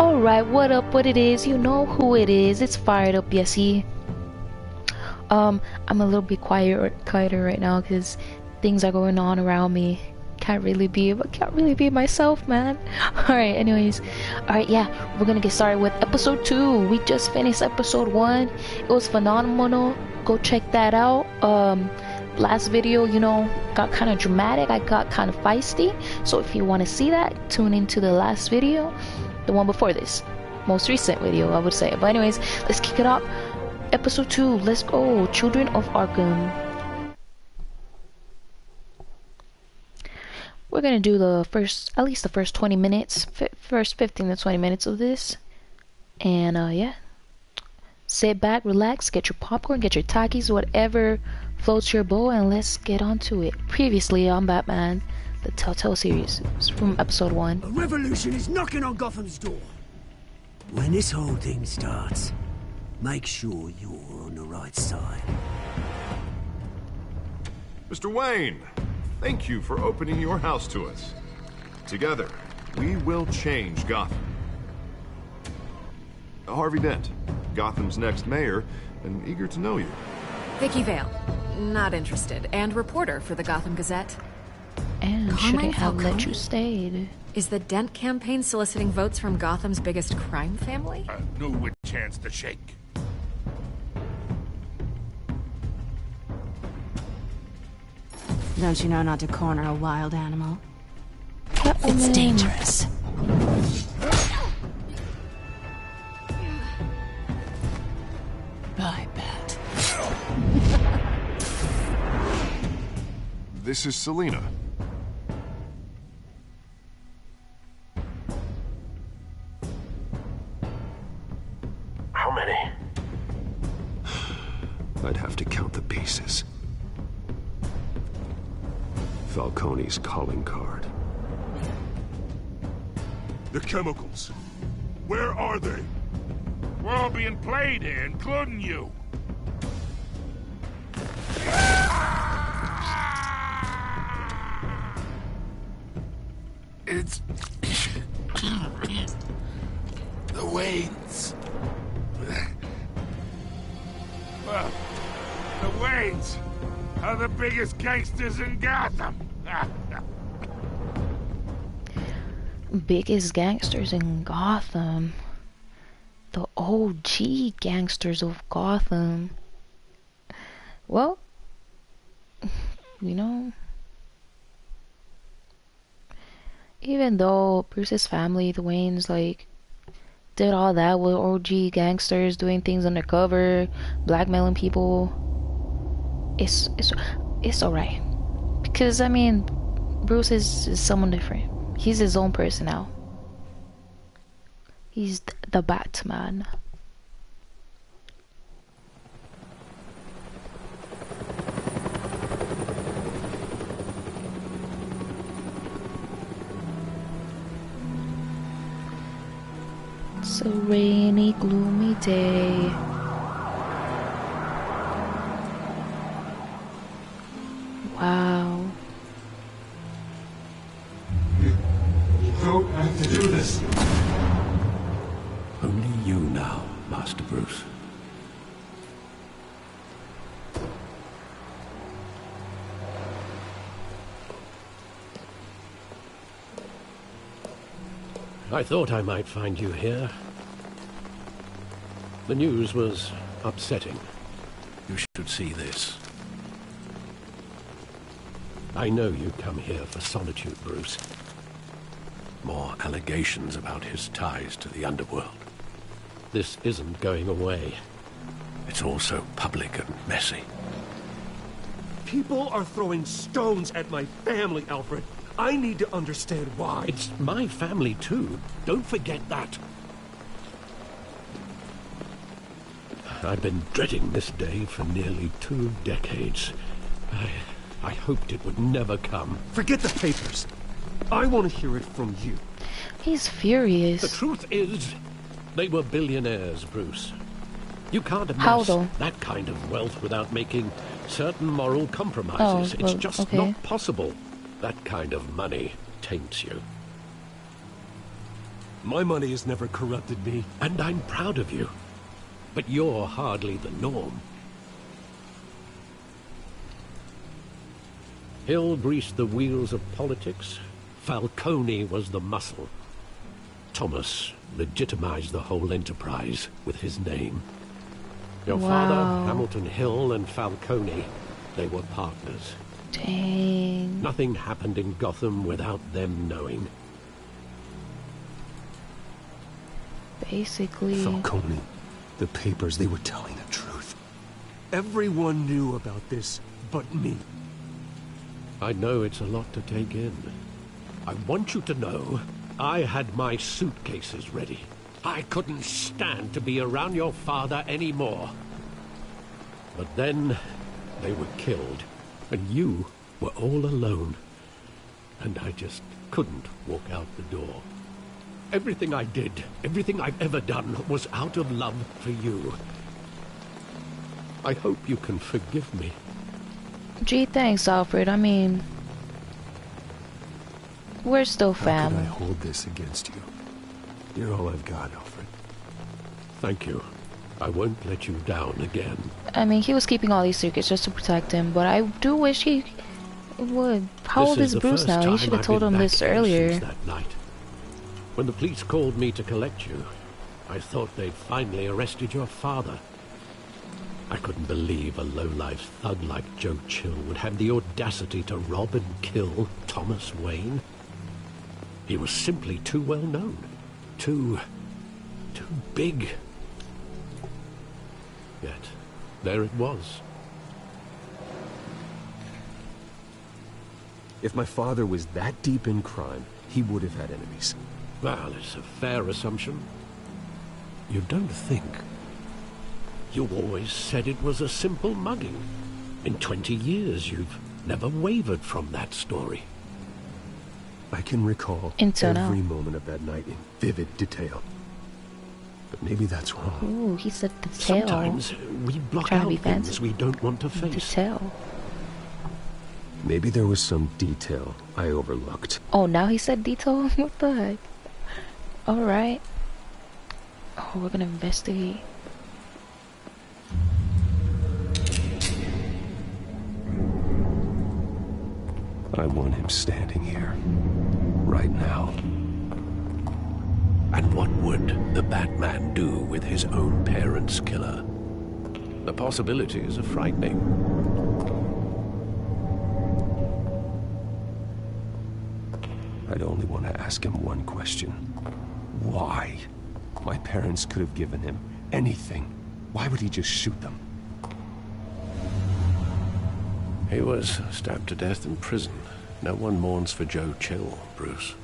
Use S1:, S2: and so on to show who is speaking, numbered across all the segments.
S1: Alright, what up, what it is, you know who it is, it's Fired Up Yesy. I'm a little bit quieter right now because things are going on around me. Can't really be myself, man. Alright, anyways. Alright, yeah, we're gonna get started with episode 2. We just finished episode 1. It was phenomenal. Go check that out. Last video, you know, got kind of dramatic. I got kind of feisty. So if you want to see that, tune into the last video. The one before this. Most recent video, I would say. But anyways, let's kick it up. Episode 2, let's go. Children of Arkham. We're gonna do the first, at least the first 20 minutes, first 15 to 20 minutes of this. And yeah. Sit back, relax, get your popcorn, get your Takis, whatever floats your boat, and let's get on to it. Previously on Batman, the Telltale series, from episode 1.
S2: A revolution is knocking on Gotham's door. When this whole thing starts, make sure you're on the right side.
S3: Mr. Wayne, thank you for opening your house to us. Together, we will change Gotham. Harvey Dent, Gotham's next mayor, and eager to know you.
S4: Vicky Vale, not interested, and reporter for the Gotham Gazette.
S1: And shouldn't have let you stay.
S4: Is the Dent campaign soliciting votes from Gotham's biggest crime family?
S5: Knew which chance to shake.
S6: Don't you know not to corner a wild animal?
S1: It's
S6: dangerous. I bet.
S3: This is Selina.
S5: How many?
S7: I'd have to count the pieces. Falcone's calling card.
S5: The chemicals. Where are they? We're all being played here, including you. It's... the Waynes. Well, the Waynes are the biggest gangsters in Gotham.
S1: Biggest gangsters in Gotham. The OG gangsters of Gotham. Well, you know, even though Bruce's family, the Waynes, like, did all that with OG gangsters doing things undercover, blackmailing people, it's alright. Because, I mean, Bruce is someone different. He's his own person now. He's the Batman. It's a rainy, gloomy day. Wow.
S7: You don't have to do this.
S8: Only you now, Master Bruce.
S9: I thought I might find you here. The news was upsetting.
S8: You should see this.
S9: I know you come here for solitude, Bruce.
S8: More allegations about his ties to the underworld.
S9: This isn't going away.
S8: It's all so public and messy.
S10: People are throwing stones at my family, Alfred. I need to understand why.
S9: It's my family, too. Don't forget that. I've been dreading this day for nearly 2 decades. I hoped it would never come.
S10: Forget the papers. I want to hear it from you.
S1: He's furious.
S9: The truth is, they were billionaires, Bruce. You can't amass that kind of wealth without making certain moral compromises. It's just not possible. That kind of money taints you.
S10: My money has never corrupted me.
S9: And I'm proud of you. But you're hardly the norm. Hill greased the wheels of politics. Falcone was the muscle. Thomas legitimized the whole enterprise with his name. Your father, Hamilton Hill, and Falcone, they were partners.
S1: Dang.
S9: Nothing happened in Gotham without them knowing.
S1: Basically.
S10: Falcone, the papers, they were telling the truth. Everyone knew about this but me.
S9: I know it's a lot to take in. I want you to know I had my suitcases ready. I couldn't stand to be around your father anymore. But then they were killed, and you were all alone. And I just couldn't walk out the door. Everything I did, everything I've ever done, was out of love for you. I hope you can forgive me.
S1: Gee, thanks, Alfred. I mean, we're still fam.
S10: How could I hold this against you? You're all I've got, Alfred.
S9: Thank you. I won't let you down again.
S1: I mean, he was keeping all these secrets just to protect him, but I do wish he would. How old is Bruce now? He should have told him this earlier.
S9: That night. When the police called me to collect you, I thought they'd finally arrested your father. I couldn't believe a low-life thug like Joe Chill would have the audacity to rob and kill Thomas Wayne. He was simply too well known. Too big. Yet, there it was.
S10: If my father was that deep in crime, he would have had enemies.
S9: Well, it's a fair assumption. You don't think. You always said it was a simple mugging. In 20 years, you've never wavered from that story.
S10: I can recall every moment of that night in vivid detail. But maybe that's wrong.
S1: Ooh, he said detail.
S9: Sometimes we block out things we don't want to face.
S1: Detail.
S10: Maybe there was some detail I overlooked.
S1: Oh, now he said detail? What the heck? Alright. Oh, we're gonna investigate.
S10: I want him standing here. Right now.
S8: And what would the Batman do with his own parents' killer? The possibilities are frightening.
S10: I'd only want to ask him one question. Why? My parents could have given him anything. Why would he just shoot them?
S8: He was stabbed to death in prison. No one mourns for Joe Chill, Bruce.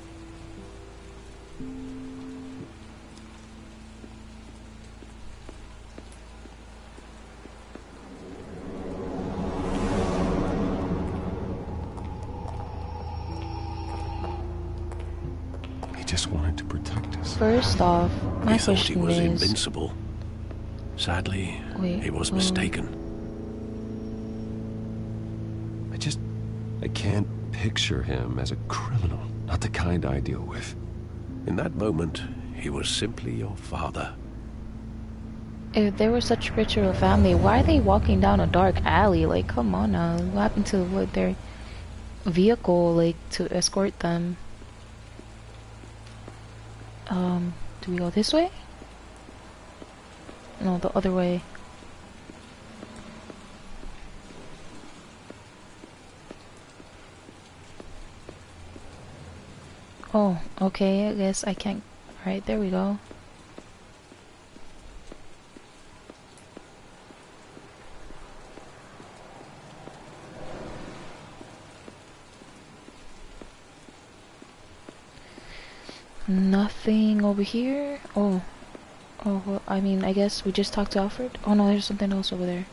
S10: He just wanted to protect us.
S1: First off, my
S8: he thought
S1: question
S8: he was
S1: is...
S8: invincible. Sadly, he was mistaken.
S10: I can't picture him as a criminal. Not the kind I deal with.
S8: In that moment, he was simply your father.
S1: If they were such rich of a family, why are they walking down a dark alley? Like, come on now. What happened to their vehicle, like, to escort them? Do we go this way? No, the other way. Oh, okay, I guess I can't... Right, there we go. Nothing over here? Oh, well, I mean, I guess we just talked to Alfred? Oh no, there's something else over there.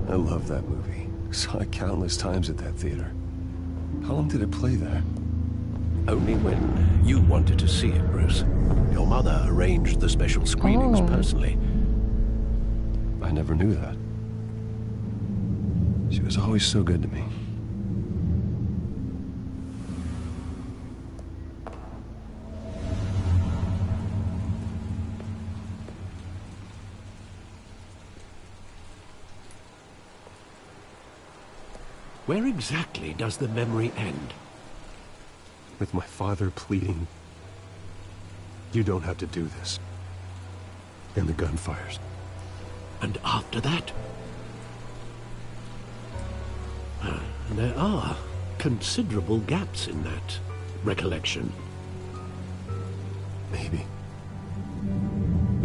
S10: I love that movie. Saw it countless times at that theater. How long did it play there?
S8: Only when you wanted to see it, Bruce. Your mother arranged the special screenings personally.
S10: I never knew that. She was always so good to me.
S9: Where exactly does the memory end?
S10: With my father pleading, "You don't have to do this." And the gunfires.
S9: And after that? There are considerable gaps in that recollection.
S10: Maybe.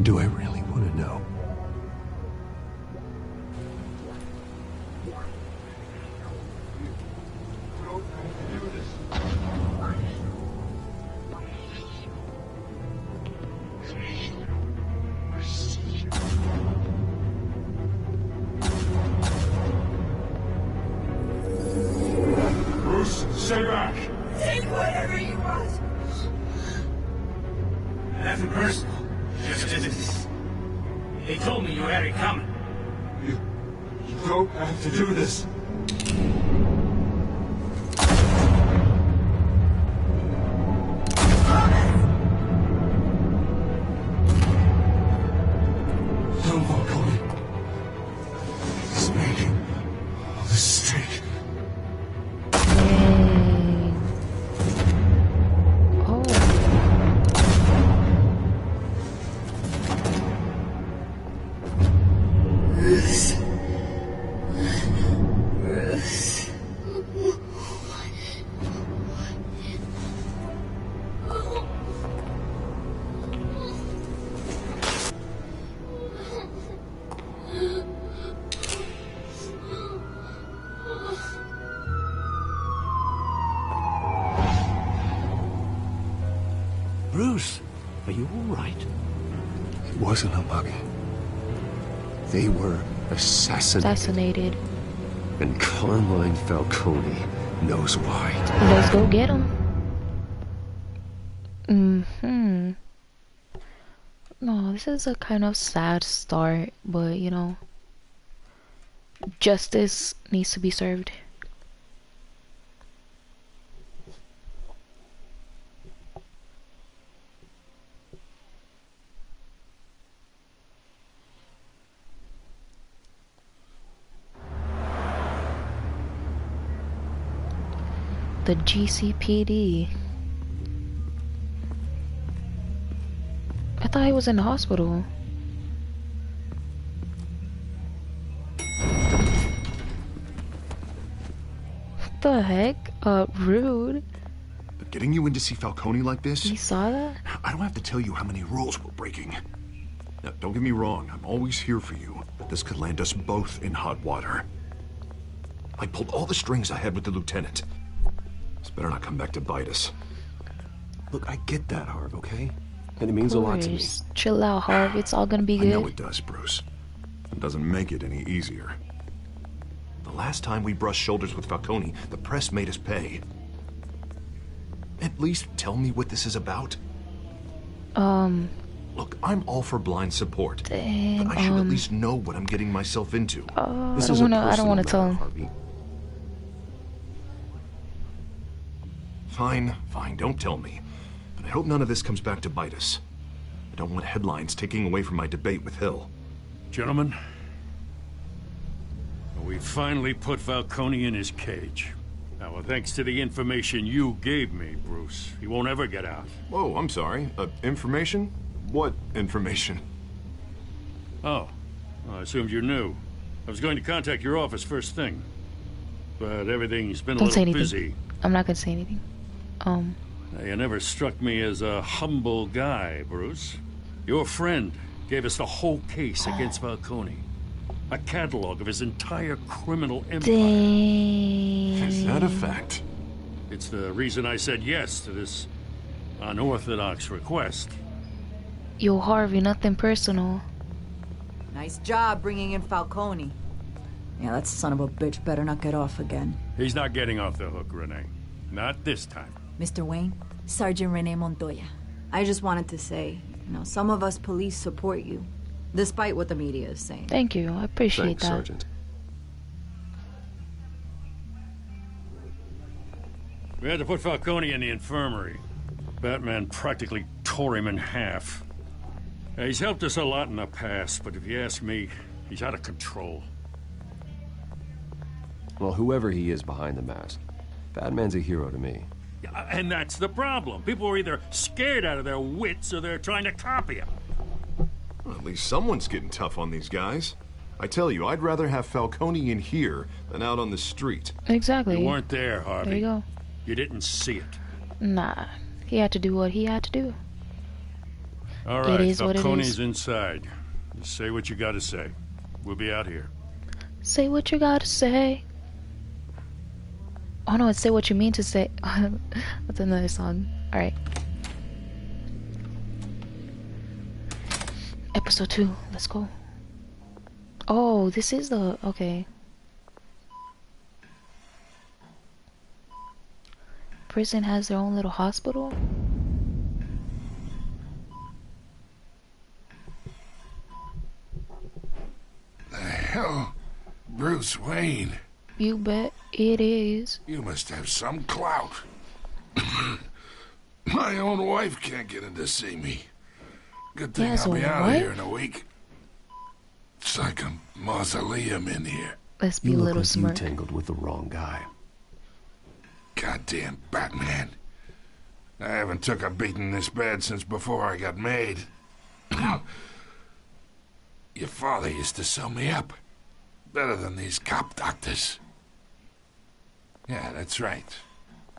S10: Do I really want to know?
S5: Stay back!
S11: Take whatever you want!
S2: Nothing personal. Just this. They told me you had it coming.
S7: You don't have to do this. Don't walk on me. It's making all this straight.
S9: Bruce, are you all right?
S10: It wasn't a mug. They were assassinated. And Carmine Falcone knows why.
S1: Let's go get him. No, this is a kind of sad start, but you know, justice needs to be served. The GCPD. I thought he was in the hospital. What the heck? Rude.
S3: Getting you in to see Falcone like this?
S1: You saw that?
S3: I don't have to tell you how many rules we're breaking. Now, don't get me wrong, I'm always here for you, but this could land us both in hot water. I pulled all the strings I had with the lieutenant. This better not come back to bite us.
S10: Look, I get that, Harv, okay? And it means a lot to me.
S1: Chill out, Harv. It's all gonna be good.
S3: I know it does, Bruce. It doesn't make it any easier. The last time we brushed shoulders with Falcone, the press made us pay. At least tell me what this is about. Look, I'm all for blind support.
S1: Dang,
S3: but I should at least know what I'm getting myself into.
S1: I don't wanna tell him.
S10: Harvey.
S3: Fine, don't tell me. But I hope none of this comes back to bite us. I don't want headlines taking away from my debate with Hill.
S5: Gentlemen, we finally put Falcone in his cage. Now, thanks to the information you gave me, Bruce, he won't ever get out.
S3: Whoa, I'm sorry. Information? What information?
S5: Oh, well, I assumed you knew. I was going to contact your office first thing. But everything's been a little busy.
S1: I'm not gonna say anything.
S5: Now, you never struck me as a humble guy, Bruce. Your friend gave us the whole case against Falcone. A catalog of his entire criminal empire.
S1: Dang.
S3: Is that a fact?
S5: It's the reason I said yes to this unorthodox request.
S1: Yo, Harvey, nothing personal.
S12: Nice job bringing in Falcone. Yeah, that son of a bitch better not get off again.
S5: He's not getting off the hook, Renee. Not this time.
S12: Mr. Wayne, Sergeant Rene Montoya. I just wanted to say, some of us police support you, despite what the media is saying.
S1: Thank you. I appreciate
S10: Thanks,
S1: that.
S10: Sergeant.
S5: We had to put Falcone in the infirmary. Batman practically tore him in half. He's helped us a lot in the past, but if you ask me, he's out of control.
S10: Well, whoever he is behind the mask, Batman's a hero to me.
S5: Yeah, and that's the problem. People are either scared out of their wits or they're trying to copy him.
S3: Well, at least someone's getting tough on these guys. I tell you, I'd rather have Falcone in here than out on the street.
S1: Exactly.
S5: You weren't there, Harvey.
S1: There you go.
S5: You didn't see it.
S1: Nah. He had to do what he had to do.
S5: All right,
S1: It is what it
S5: Falcone's
S1: is.
S5: inside. Just say what you gotta say. We'll be out here.
S1: Say what you gotta say. Oh no, it's say what you mean to say. That's another song. Alright. Episode 2. Let's go. Oh, this is the... Okay. Prison has their own little hospital.
S7: The hell? Bruce Wayne.
S1: You bet it is.
S7: You must have some clout. My own wife can't get in to see me. Good thing
S1: Yes,
S7: I'll be out of
S1: what?
S7: here in a week. It's like a mausoleum in here.
S1: Let's be
S10: You
S1: a
S10: look
S1: little
S10: like you
S1: smirk.
S10: tangled with the wrong guy.
S7: Goddamn Batman. I haven't took a beating this bad since before I got made. Your father used to sew me up. Better than these cop doctors. Yeah, that's right.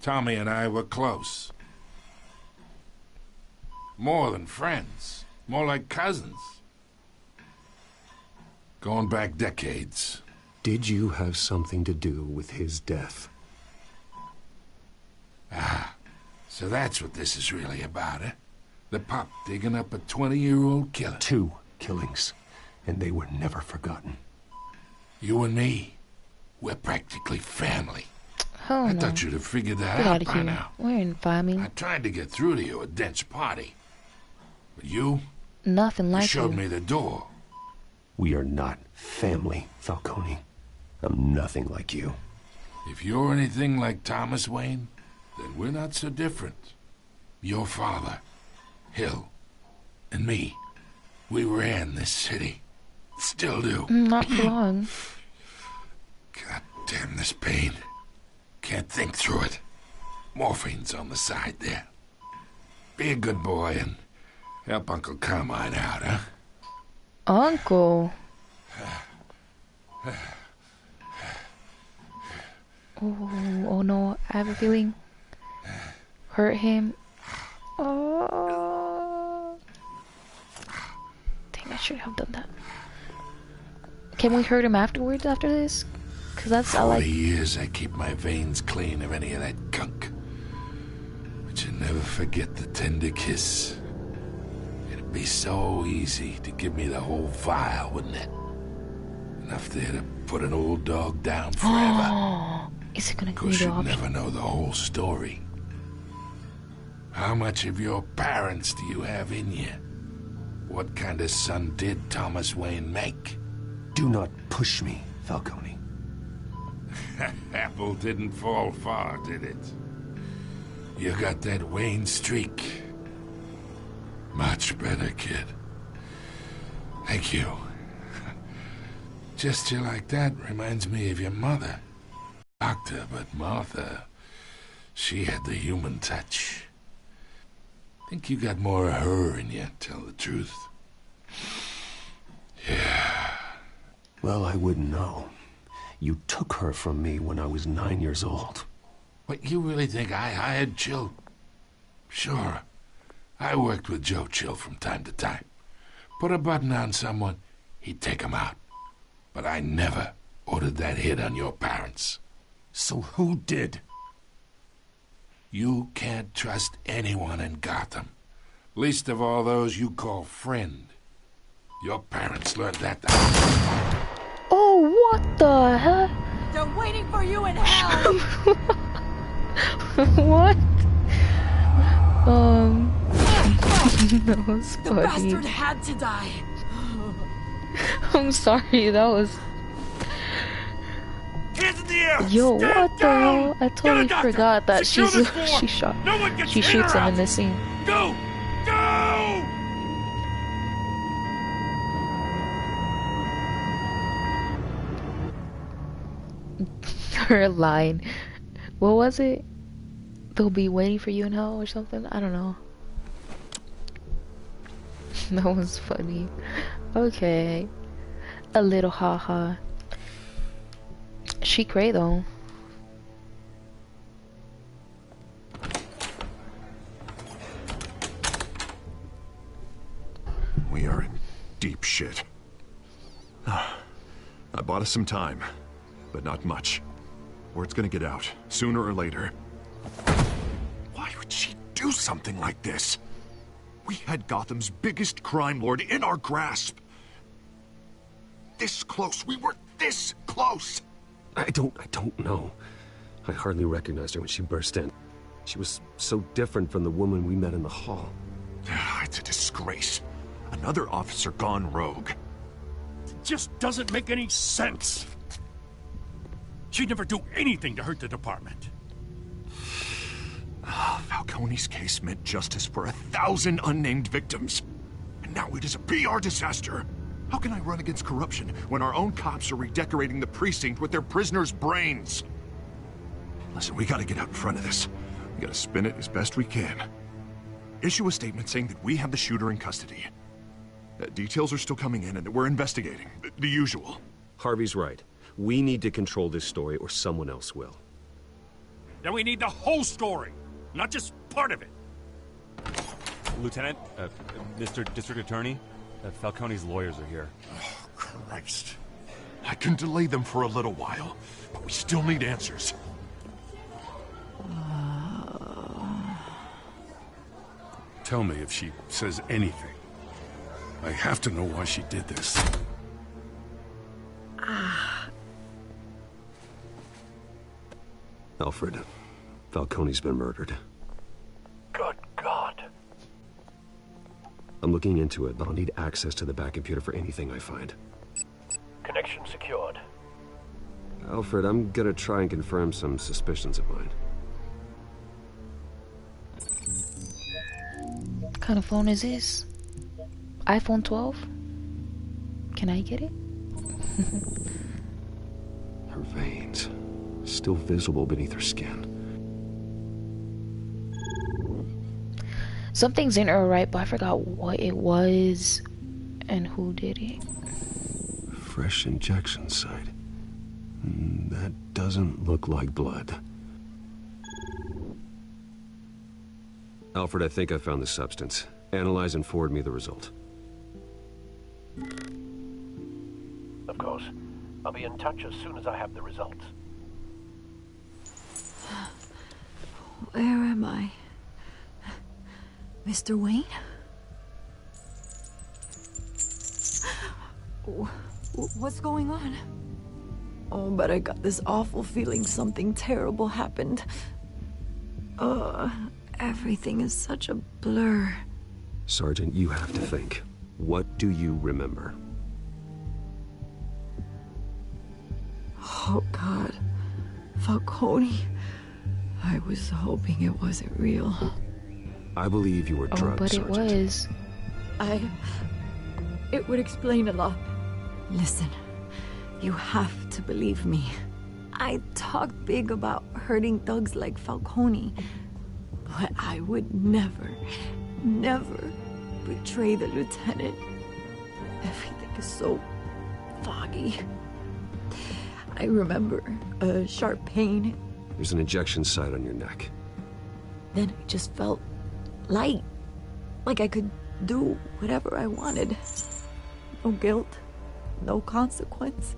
S7: Tommy and I were close. More than friends. More like cousins. Going back decades.
S10: Did you have something to do with his death?
S7: Ah, so that's what this is really about, eh? The pup digging up a 20-year-old killer.
S10: 2 killings, and they were never forgotten.
S7: You and me, we're practically family.
S1: Oh
S7: I
S1: no.
S7: thought you'd have figured that
S1: Get
S7: out
S1: out of
S7: by
S1: here.
S7: now.
S1: We're in family.
S7: I tried to get through to you at Dent's party. But you
S1: Nothing like
S7: showed
S1: you.
S7: me the door.
S10: We are not family, Falcone. I'm nothing like you.
S7: If you're anything like Thomas Wayne, then we're not so different. Your father, Hill, and me, we ran this city. Still do.
S1: Not for long.
S7: God damn this pain. Can't think through it. Morphine's on the side there. Be a good boy and help Uncle Carmine out, huh?
S1: Uncle. Oh no, I have a feeling. Hurt him. Oh. Dang, I should have done that. Can we hurt him afterwards after this? Cause that's I
S7: 40
S1: like.
S7: years I keep my veins clean of any of that gunk. But you never forget the tender kiss. It'd be so easy to give me the whole vial, wouldn't it? Enough there to put an old dog down forever.
S1: Is it gonna give me
S7: Because
S1: the
S7: you'd
S1: option?
S7: never know the whole story. How much of your parents do you have in you? What kind of son did Thomas Wayne make?
S10: Do not push me, Falcone.
S7: Apple didn't fall far, did it? You got that Wayne streak. Much better, kid. Thank you. Gesture like that reminds me of your mother. Doctor, but Martha, she had the human touch. Think you got more of her in you, tell the truth. Yeah.
S10: Well, I wouldn't know. You took her from me when I was 9 years old.
S7: What, you really think I hired Chill? Sure. I worked with Joe Chill from time to time. Put a button on someone, he'd take him out. But I never ordered that hit on your parents.
S10: So who did?
S7: You can't trust anyone in Gotham. Least of all those you call friend. Your parents learned that.
S1: Oh, what the hell?
S12: They're waiting for you in hell!
S1: What? That was
S12: The
S1: funny.
S12: bastard had to die.
S1: I'm sorry, that was...
S5: Hands in the air!
S1: Yo,
S5: Stand
S1: what the
S5: down!
S1: hell? I totally
S5: Get a doctor!
S1: forgot that
S5: Secure
S1: she
S5: this floor!
S1: shot.
S5: No one gets
S1: She
S5: in
S1: shoots
S5: or
S1: him
S5: out!
S1: in this scene.
S5: Go! Go!
S1: Her line. What was it? They'll be waiting for you in hell or something? I don't know. That was funny. Okay. A little haha. She cray though.
S3: We are in deep shit. I bought us some time, but not much. Word's gonna get out, sooner or later. Why would she do something like this? We had Gotham's biggest crime lord in our grasp. This close. We were this close.
S10: I don't know. I hardly recognized her when she burst in. She was so different from the woman we met in the hall.
S3: It's a disgrace. Another officer gone rogue.
S5: It just doesn't make any sense. She'd never do anything to hurt the department.
S3: Falcone's case meant justice for 1,000 unnamed victims. And now it is a PR disaster. How can I run against corruption when our own cops are redecorating the precinct with their prisoners' brains? Listen, we gotta get out in front of this. We gotta spin it as best we can. Issue a statement saying that we have the shooter in custody. Details are still coming in and we're investigating. The usual.
S10: Harvey's right. We need to control this story or someone else will.
S5: Then we need the whole story, not just part of it.
S13: Lieutenant, Mr. District Attorney, Falcone's lawyers are here.
S3: Oh, Christ. I can delay them for a little while, but we still need answers.
S5: Tell me if she says anything. I have to know why she did this.
S10: Alfred, Falcone's been murdered.
S8: Good God.
S10: I'm looking into it, but I'll need access to the back computer for anything I find.
S8: Connection secured.
S10: Alfred, I'm gonna try and confirm some suspicions of mine.
S1: What kind of phone is this? iPhone 12? Can I get it?
S10: Her veins, still visible beneath her skin.
S1: Something's in her right, but I forgot what it was and who did it.
S10: Fresh injection site. That doesn't look like blood. Alfred, I think I found the substance. Analyze and forward me the result.
S8: Of course. I'll be in touch as soon as I have the results.
S12: Where am I? Mr. Wayne? What's going on? Oh, but I got this awful feeling something terrible happened. Everything is such a blur.
S10: Sergeant, you have to think. What do you remember?
S12: Oh, God. Falcone. I was hoping it wasn't real.
S10: I believe you were drugged,
S1: but
S10: Sergeant.
S1: it was.
S12: It would explain a lot. Listen, you have to believe me. I talked big about hurting thugs like Falcone, but I would never betray the lieutenant. Everything is so foggy. I remember a sharp pain.
S10: There's an injection site on your neck.
S12: Then I just felt light. Like I could do whatever I wanted. No guilt, no consequence.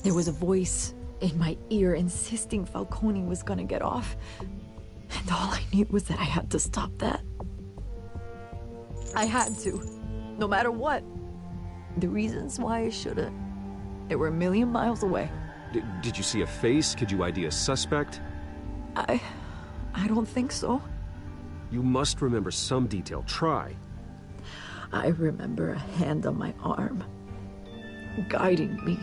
S12: There was a voice in my ear insisting Falcone was gonna get off. And all I knew was that I had to stop that. I had to, no matter what. The reasons why I should've, they were a million miles away.
S10: Did you see a face? Could you ID a suspect?
S12: I don't think so.
S10: You must remember some detail. Try.
S12: I remember a hand on my arm, guiding me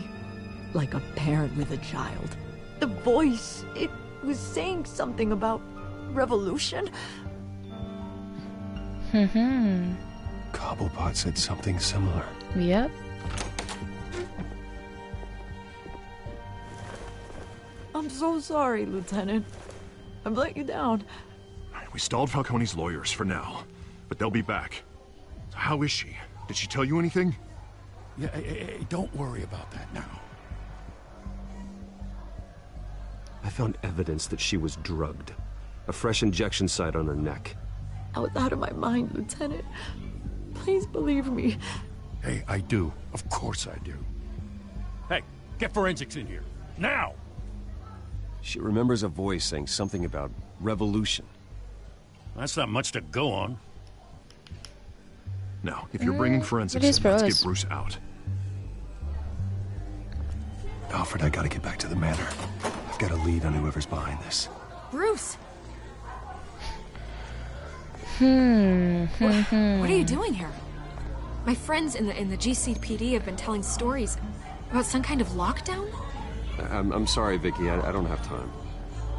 S12: like a parent with a child. The voice, it was saying something about revolution.
S10: Cobblepot said something similar.
S1: Yep.
S12: I'm so sorry, Lieutenant. I've let you down.
S3: We stalled Falcone's lawyers for now, but they'll be back. So how is she? Did she tell you anything?
S14: Yeah, hey, don't worry about that now.
S10: I found evidence that she was drugged. A fresh injection site on her neck.
S12: I was out of my mind, Lieutenant. Please believe me.
S14: Hey, I do. Of course I do.
S5: Hey, get forensics in here. Now!
S10: She remembers a voice saying something about revolution.
S5: That's not much to go on.
S3: Now, if you're bringing forensics
S1: it is
S3: in,
S1: for
S3: let's
S1: us.
S3: get Bruce out.
S10: Alfred, I gotta get back to the manor. I've got a lead on whoever's behind this.
S4: Bruce! What are you doing here? My friends in the GCPD have been telling stories about some kind of lockdown?
S10: I'm sorry, Vicky. I don't have time.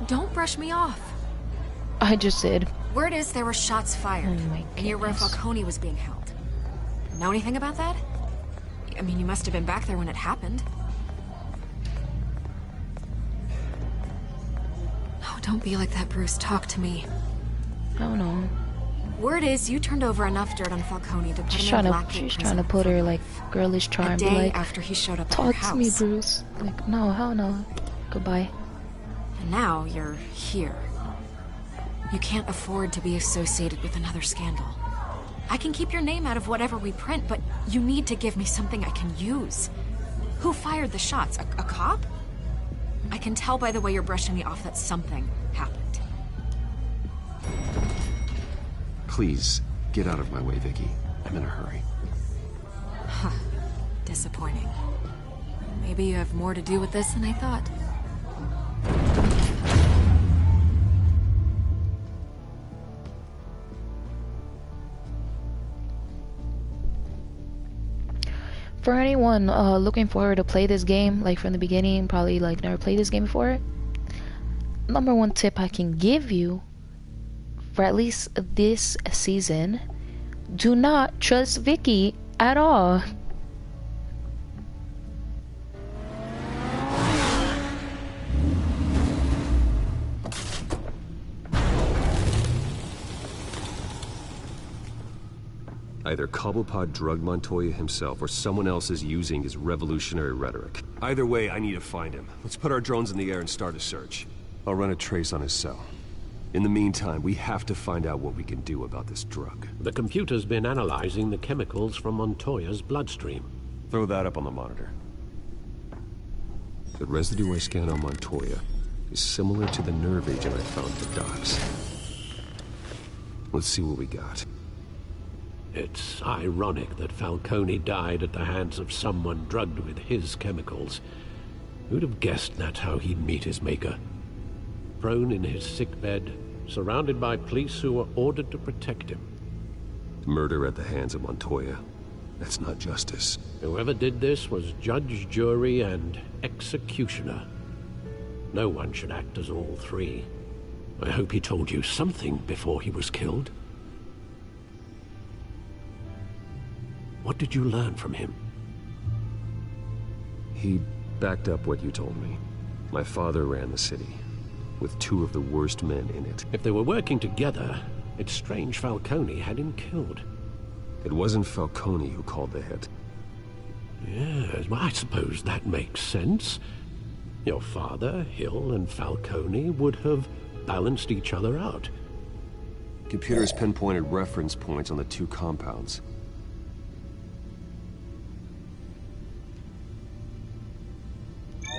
S4: Don't brush me off.
S1: I just did.
S4: Word is there were shots fired near where Falcone was being held. Know anything about that? I mean, you must have been back there when it happened. Oh, don't be like that, Bruce. Talk to me.
S1: I don't know.
S4: Word is you turned over enough dirt on Falcone to put him in Blackgate
S1: She's
S4: prison
S1: trying to put her like girlish
S4: a
S1: charm. Be
S4: day
S1: like,
S4: after he showed up at your
S1: talk
S4: house.
S1: to me, Bruce. Like, no, hell no. Goodbye.
S4: And now you're here. You can't afford to be associated with another scandal. I can keep your name out of whatever we print, but you need to give me something I can use. Who fired the shots? A cop? I can tell by the way you're brushing me off that something happened.
S10: Please, get out of my way, Vicky. I'm in a hurry.
S4: Huh. Disappointing. Maybe you have more to do with this than I thought.
S1: For anyone looking forward to play this game, like from the beginning, probably like never played this game before, number one tip I can give you, for at least this season, do not trust Vicky at all.
S10: Either Cobblepot drugged Montoya himself, or someone else is using his revolutionary rhetoric. Either way, I need to find him. Let's put our drones in the air and start a search. I'll run a trace on his cell. In the meantime, we have to find out what we can do about this drug.
S9: The computer's been analyzing the chemicals from Montoya's bloodstream.
S10: Throw that up on the monitor. The residue I scanned on Montoya is similar to the nerve agent I found at the docks. Let's see what we got.
S9: It's ironic that Falcone died at the hands of someone drugged with his chemicals. Who'd have guessed that's how he'd meet his maker? Prone in his sickbed, surrounded by police who were ordered to protect him.
S10: Murder at the hands of Montoya. That's not justice.
S9: Whoever did this was judge, jury, and executioner. No one should act as all three. I hope he told you something before he was killed. What did you learn from him?
S10: He backed up what you told me. My father ran the city, with two of the worst men in it.
S9: If they were working together, it's strange Falcone had him killed.
S10: It wasn't Falcone who called the hit.
S9: Yes, well, I suppose that makes sense. Your father, Hill, and Falcone would have balanced each other out.
S10: Computers pinpointed reference points on the two compounds.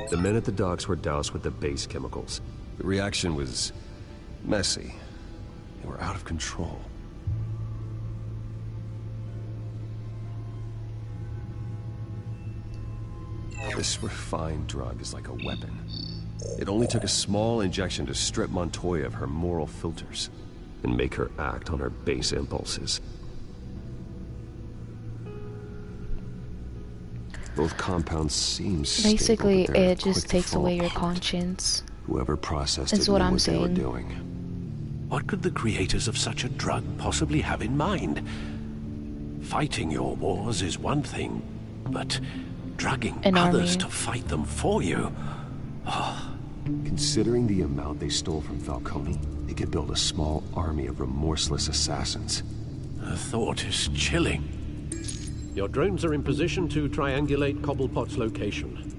S10: The men at the docks were doused with the base chemicals. The reaction was messy. They were out of control. This refined drug is like a weapon. It only took a small injection to strip Montoya of her moral filters. and make her act on her base impulses. Both compounds seem stable,
S1: Basically,
S10: but they're
S1: it just
S10: quick to
S1: takes
S10: fall
S1: away your
S10: apart.
S1: conscience.
S10: Whoever processed
S1: Is
S10: it
S1: what
S10: knew
S1: I'm
S10: what they were
S1: saying.
S10: doing.
S8: What could the creators of such a drug possibly have in mind? Fighting your wars is one thing, but drugging
S1: An
S8: others
S1: army.
S8: to fight them for you?
S10: Considering the amount they stole from Falcone, they could build a small army of remorseless assassins.
S8: The thought is chilling.
S9: Your drones are in position to triangulate Cobblepot's location.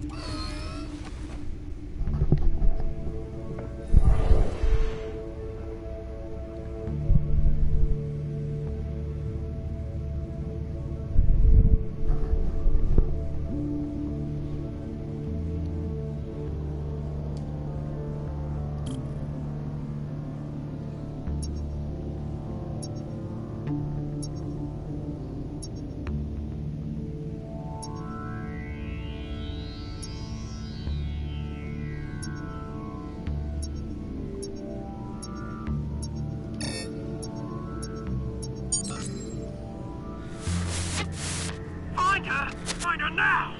S2: Find her! Find her now!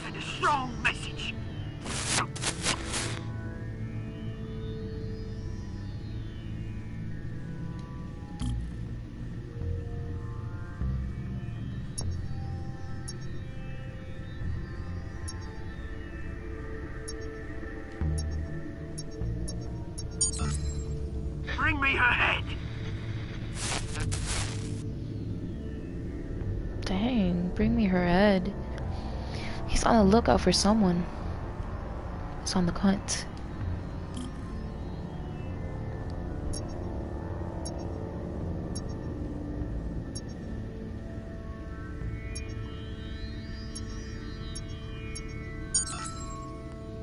S2: Send a strong message. Bring me her head!
S1: Dang, bring me her head. He's on the lookout for someone. He's on the hunt.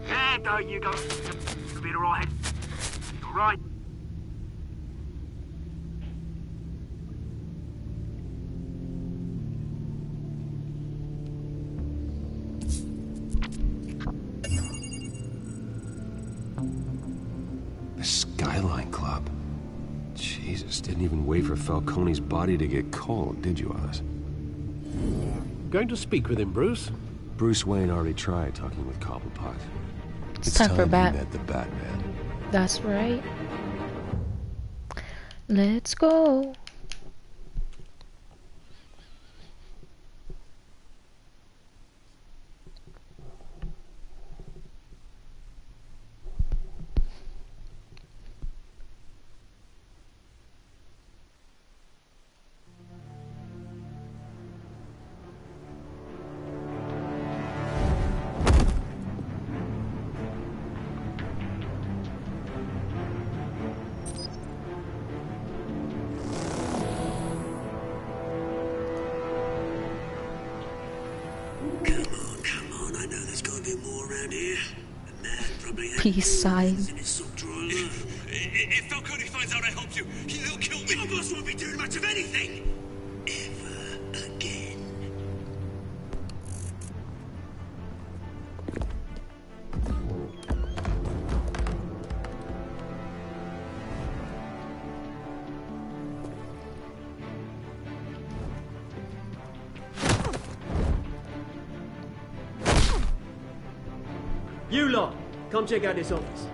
S2: Yeah, don't you go. You'll be alright. Alright.
S10: The Skyline Club. Jesus, didn't even wait for Falcone's body to get cold, did you, Oz?
S9: Going to speak with him, Bruce?
S10: Bruce Wayne already tried talking with Cobblepot.
S1: It's time for Bat.
S3: You met the Batman.
S1: That's right. Let's go.
S2: Come on, I know there's gotta be more around here. A man probably had
S1: Peace sign.
S2: in his sock drawer. If Falcone finds out I helped you, he'll kill me. Your boss won't be doing much of anything. Ever again.
S15: You lot, come check out this office.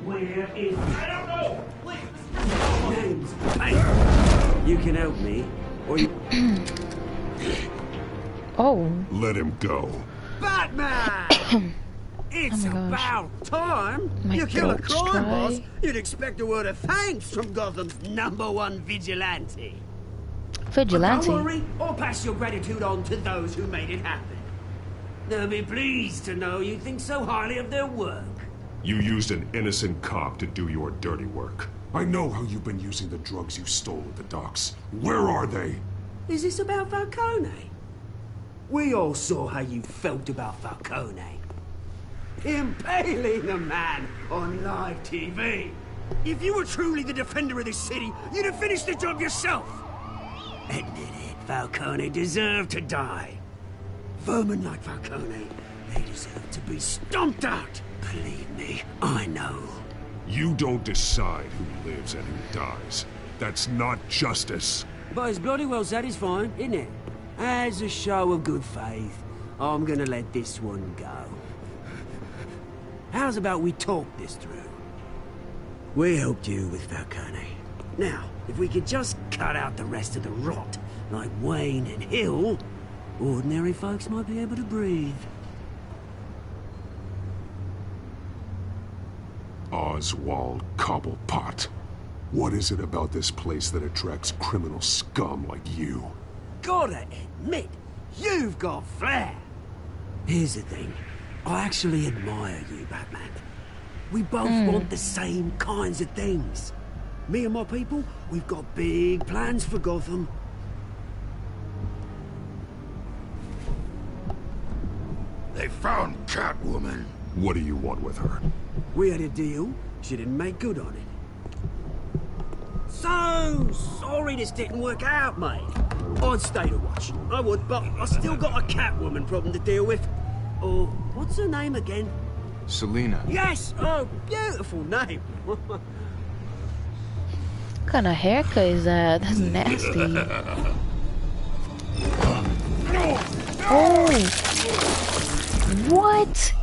S2: Where is... I don't know! Please! Names. Hey! You can help me, or you...
S1: Oh.
S3: Let him go.
S2: Batman! It's
S1: Oh my gosh.
S2: about time!
S1: My
S2: You kill a
S1: throat's
S2: crime
S1: dry.
S2: boss, you'd expect a word of thanks from Gotham's #1 vigilante.
S1: Vigilante.
S2: But don't worry, I'll pass your gratitude on to those who made it happen. They'll be pleased to know you think so highly of their work.
S3: You used an innocent cop to do your dirty work. I know how you've been using the drugs you stole at the docks. Where are they?
S2: Is this about Falcone? We all saw how you felt about Falcone. Impaling a man on live TV. If you were truly the defender of this city, you'd have finished the job yourself. Admit it, Falcone deserved to die. Vermin like Falcone
S16: They deserve to be stomped out. Believe me, I know.
S3: You don't decide who lives and who dies. That's not justice.
S16: But it's bloody well satisfying, isn't it? As a show of good faith, I'm gonna let this one go. How's about we talk this through? We helped you with Falcone. Now, if we could just cut out the rest of the rot, like Wayne and Hill, ordinary folks might be able to breathe.
S3: Oswald Cobblepot. What is it about this place that attracts criminal scum like you?
S16: Gotta admit, you've got flair. Here's the thing. I actually admire you, Batman. We both want the same kinds of things. Me and my people, we've got big plans for Gotham.
S14: They found Catwoman.
S3: What do you want with her?
S16: We had a deal. She didn't make good on it. So sorry this didn't work out, mate. I'd stay to watch. I would, but I still got a Catwoman problem to deal with. Oh, what's her name again?
S17: Selina.
S16: Yes! Oh, beautiful name.
S1: What kind of haircut is that? That's nasty. Oh! What?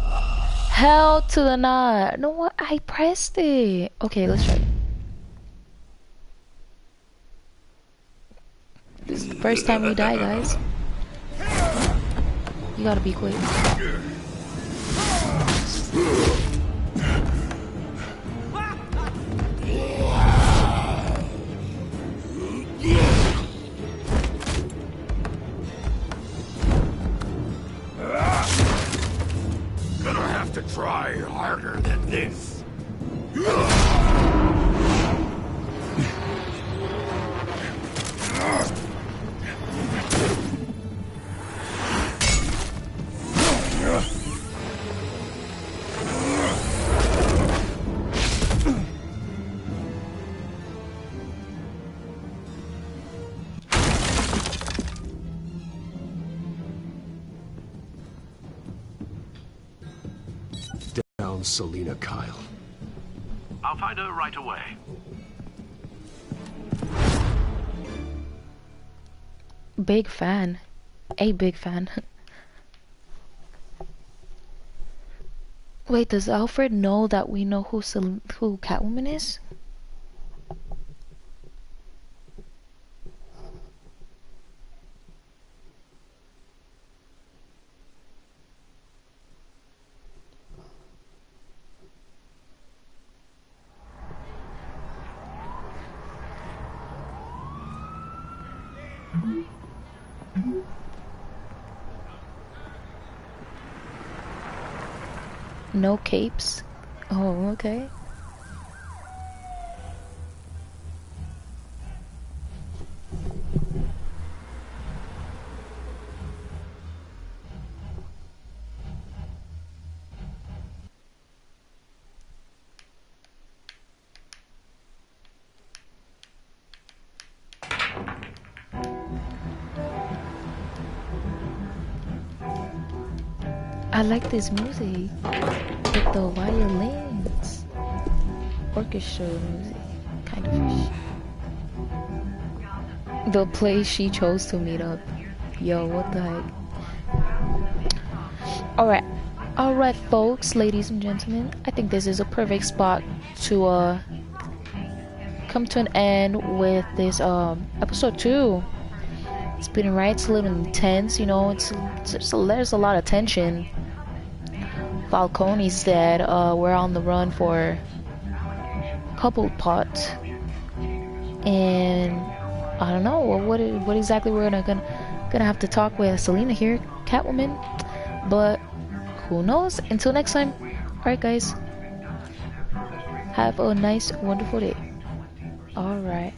S1: Hell to the knot. No, what? I pressed it. Okay, let's try it. This is the first time we die, guys. You gotta be quick.
S14: Gonna have to try harder than this.
S8: Down Selina Kyle.
S9: I'll find her right away.
S1: Big fan. A big fan. Wait, does Alfred know that we know who Catwoman is? No capes? Oh, okay. I like this music with the violins, orchestra music, kind of fish. The place she chose to meet up. Yo, what the heck? Alright folks, ladies and gentlemen, I think this is a perfect spot to come to an end with this episode 2. It's been right, it's a little intense, you know, there's a lot of tension. Falcone's dead, we're on the run for Cobblepot, and I don't know what exactly we're gonna have to talk with Selina here, Catwoman, but who knows. Until next time, alright guys, have a nice wonderful day. Alright.